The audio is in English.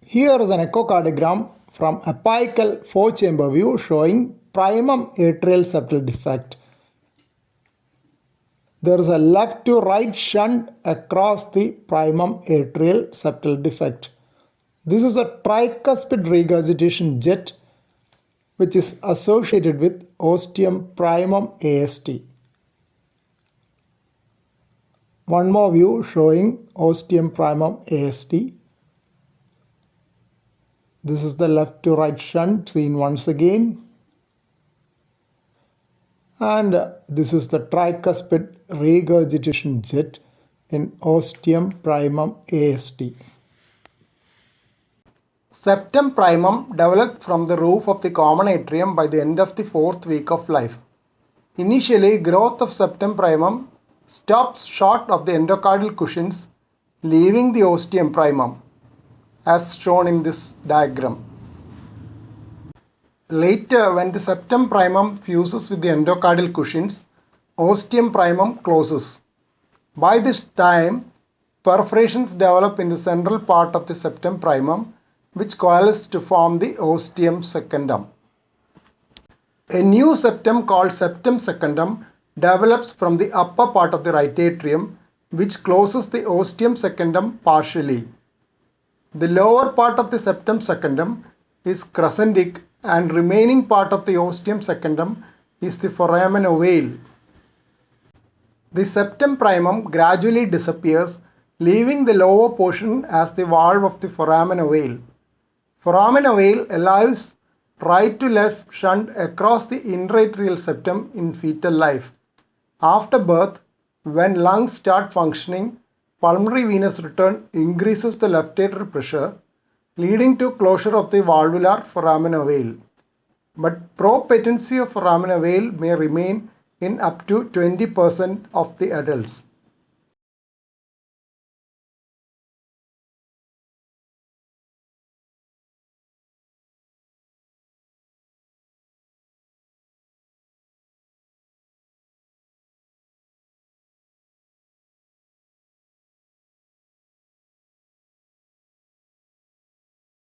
Here is an echocardiogram from apical 4-chamber view showing primum atrial septal defect. There is a left to right shunt across the primum atrial septal defect. This is a tricuspid regurgitation jet which is associated with ostium primum AST. One more view showing ostium primum AST. This is the left to right shunt seen once again. And this is the tricuspid regurgitation jet in ostium primum AST. Septum primum developed from the roof of the common atrium by the end of the 4th week of life. Initially, growth of septum primum stops short of the endocardial cushions, leaving the ostium primum, as shown in this diagram. Later, when the septum primum fuses with the endocardial cushions, ostium primum closes. By this time, perforations develop in the central part of the septum primum, which coalesce to form the ostium secundum. A new septum called septum secundum develops from the upper part of the right atrium, which closes the ostium secundum partially. The lower part of the septum secundum is crescentic and remaining part of the ostium secundum is the foramen ovale. The septum primum gradually disappears, leaving the lower portion as the valve of the foramen ovale. Foramen ovale allows right to left shunt across the intraatrial septum in fetal life. After birth, when lungs start functioning, pulmonary venous return increases the left atrial pressure, leading to closure of the valvular foramen ovale. But propatency of foramen ovale may remain in up to 20% of the adults.